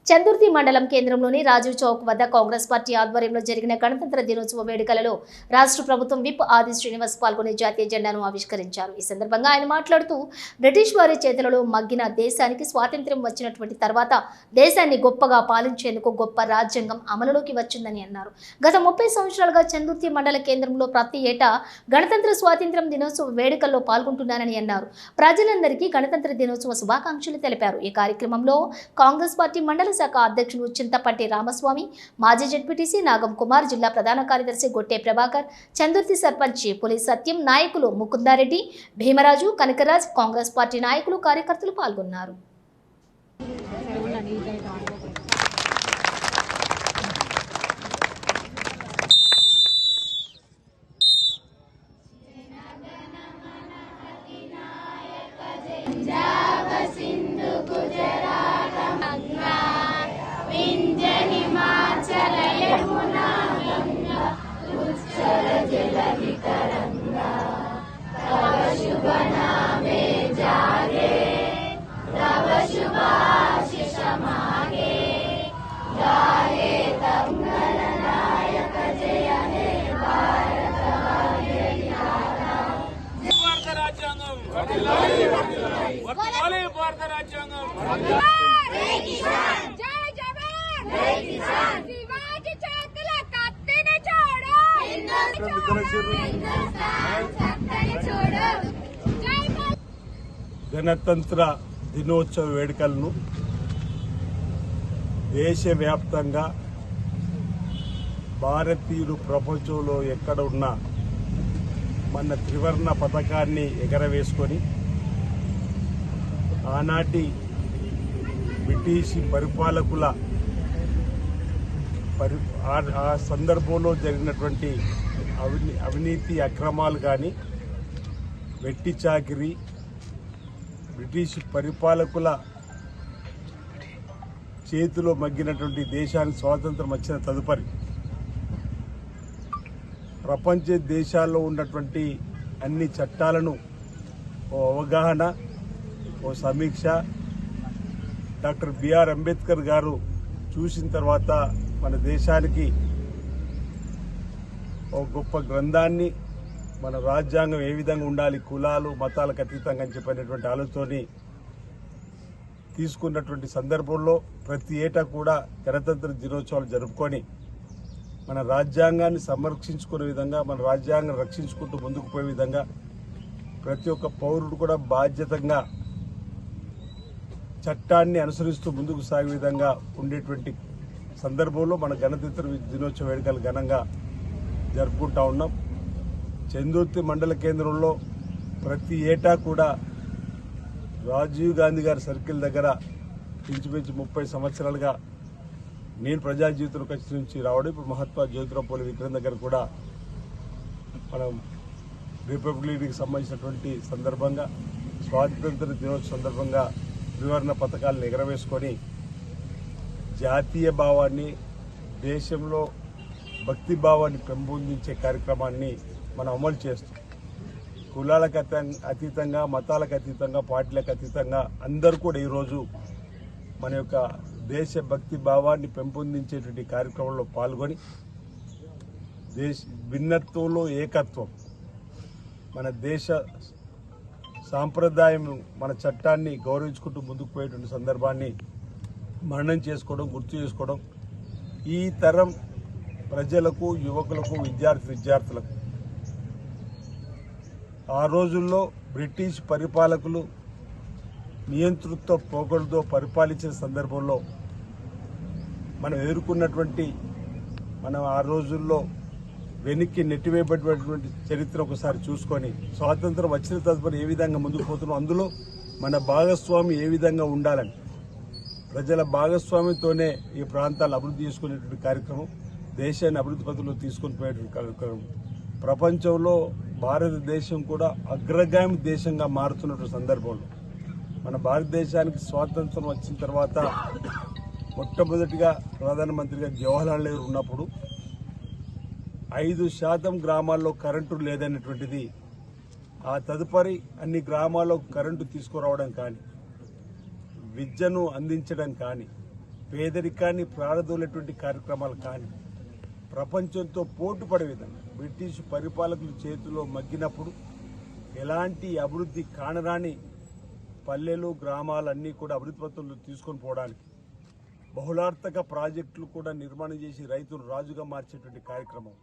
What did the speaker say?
చందుర్తి మండలం కేంద్రంలోని రాజీవ్ చౌక్ వద్ద కాంగ్రెస్ పార్టీ ఆధ్వర్యంలో జరిగిన గణతంత్ర దినోత్సవ వేడుకలలో రాష్ట్ర ప్రభుత్వం విప్ ఆది శ్రీనివాస్ పాల్గొని జాతీయ జెండాను ఆవిష్కరించారు. ఈ సందర్భంగా ఆయన మాట్లాడుతూ బ్రిటిష్ వారి చేతులలో మగ్గిన దేశానికి స్వాతంత్ర్యం వచ్చినటువంటి తర్వాత దేశాన్ని గొప్పగా పాలించేందుకు గొప్ప రాజ్యాంగం అమలులోకి వచ్చిందని అన్నారు. గత 30 సంవత్సరాలుగా చందుర్తి మండల కేంద్రంలో ప్రతి ఏటా గణతంత్ర స్వాతంత్ర్యం దినోత్సవ వేడుకల్లో పాల్గొంటున్నానని అన్నారు. ప్రజలందరికీ గణతంత్ర దినోత్సవ శుభాకాంక్షలు తెలిపారు. ఈ కార్యక్రమంలో కాంగ్రెస్ పార్టీ మండల శాఖ అధ్యక్షుడు చింతపంటి రామస్వామి, మాజీ జెడ్పీటీసీ నాగం కుమార్, జిల్లా ప్రధాన కార్యదర్శి గొట్టె ప్రభాకర్, చందుర్తి సర్పంచ్ పులి సత్యం, నాయకులు ముకుందారెడ్డి, భీమరాజు, కనకరాజ్, కాంగ్రెస్ పార్టీ నాయకులు, కార్యకర్తలు పాల్గొన్నారు. గణతంత్ర దినోత్సవ వేడుకలను దేశవ్యాప్తంగా భారతీయులు ప్రపంచంలో ఎక్కడ ఉన్నా మన త్రివర్ణ పతాకాన్ని ఎగరవేసుకొని ఆనాటి బ్రిటిష్ పరిపాలకుల ఆ సందర్భంలో జరిగినటువంటి అవినీతి అక్రమాలు కానీ, వెట్టి చాకిరీ, బ్రిటిష్ పరిపాలకుల చేతిలో మగ్గినటువంటి దేశానికి స్వాతంత్రం వచ్చిన తదుపరి ప్రపంచ దేశాల్లో ఉన్నటువంటి అన్ని చట్టాలను ఓ అవగాహన, ఓ సమీక్ష డాక్టర్ బిఆర్ అంబేద్కర్ గారు చూసిన తర్వాత మన దేశానికి ఓ గొప్ప గ్రంథాన్ని, మన రాజ్యాంగం ఏ విధంగా ఉండాలి, కులాలు మతాలకు అతీతంగా అని చెప్పినటువంటి ఆలోచనని తీసుకున్నటువంటి సందర్భంలో ప్రతి ఏటా కూడా గణతంత్ర దినోత్సవాలు జరుపుకొని మన రాజ్యాంగాన్ని సంరక్షించుకునే విధంగా, మన రాజ్యాంగం రక్షించుకుంటూ ముందుకు పోయే విధంగా ప్రతి ఒక్క పౌరుడు కూడా బాధ్యతంగా చట్టాన్ని అనుసరిస్తూ ముందుకు సాగే విధంగా ఉండేటువంటి సందర్భంలో మన గణతంత్ర దినోత్సవ వేడుకలు ఘనంగా జరుపుకుంటా ఉన్నాం. చందుర్తి మండల కేంద్రంలో ప్రతి ఏటా కూడా రాజీవ్ గాంధీ గారి సర్కిల్ దగ్గర ఇంచుమించు 30 సంవత్సరాలుగా నేను ప్రజా జీవితంలోకి వచ్చి నుంచి రావడం, ఇప్పుడు మహాత్మా జ్యోతిరావు పూలే విగ్రహం దగ్గర కూడా మనం రిపబ్లిక్ డేకి సంబంధించినటువంటి సందర్భంగా, స్వాతంత్ర దినోత్సవ సందర్భంగా త్రివర్ణ పథకాలను ఎగరవేసుకొని జాతీయ భావాన్ని, దేశంలో భక్తి భావాన్ని పెంపొందించే కార్యక్రమాన్ని మనం అమలు చేస్తాం. కులాలకు అతీతంగా, మతాలకు అతీతంగా, పార్టీలకు అతీతంగా అందరూ కూడా ఈరోజు మన యొక్క దేశ భక్తి భావాన్ని పెంపొందించేటువంటి కార్యక్రమంలో పాల్గొని భిన్నత్వంలో ఏకత్వం, మన దేశ సాంప్రదాయం, మన చట్టాన్ని గౌరవించుకుంటూ ముందుకు పోయేటువంటి సందర్భాన్ని మననం చేసుకోవడం, గుర్తు చేసుకోవడం ఈ తరం ప్రజలకు, యువకులకు, విద్యార్థులకు ఆ రోజుల్లో బ్రిటిష్ పరిపాలకులు నియంతృత్వ పోకడతో పరిపాలించిన సందర్భంలో మనం ఎదుర్కొన్నటువంటి, మనం ఆ రోజుల్లో వెనక్కి నెట్టివేయబడినటువంటి చరిత్ర ఒకసారి చూసుకొని స్వాతంత్రం వచ్చిన తదుపరి ఏ విధంగా ముందుకు పోతున్నాం, అందులో మన భాగస్వామి ఏ విధంగా ఉండాలని, ప్రజల భాగస్వామ్యంతోనే ఈ ప్రాంతాలు అభివృద్ధి చేసుకునేటువంటి కార్యక్రమం, దేశాన్ని అభివృద్ధి పథంలో తీసుకుని పోయేటువంటి కార్యక్రమం. ప్రపంచంలో భారతదేశం కూడా అగ్రగామి దేశంగా మారుతున్నటువంటి సందర్భంలో మన భారతదేశానికి స్వాతంత్రం వచ్చిన తర్వాత మొట్టమొదటిగా ప్రధానమంత్రిగా జవహర్లాల్ నెహ్రూ ఉన్నప్పుడు 5% గ్రామాల్లో కరెంటు లేదనేటువంటిది, ఆ తదుపరి అన్ని గ్రామాల్లో కరెంటు తీసుకురావడం కానీ, విద్యను అందించడం కానీ, పేదరికాన్ని ప్రారదోలేటువంటి కార్యక్రమాలు కానీ ప్రపంచంతో పోటు పడే విధంగా బ్రిటిష్ పరిపాలకుల చేతిలో మగ్గినప్పుడు ఎలాంటి అభివృద్ధి కానరాని పల్లెలు గ్రామాలన్నీ కూడా అభివృద్ధి పత్రంలో తీసుకొని పోవడానికి బహుళార్థక ప్రాజెక్టులు కూడా నిర్మాణం చేసి రైతులు రాజుగా మార్చేటువంటి కార్యక్రమం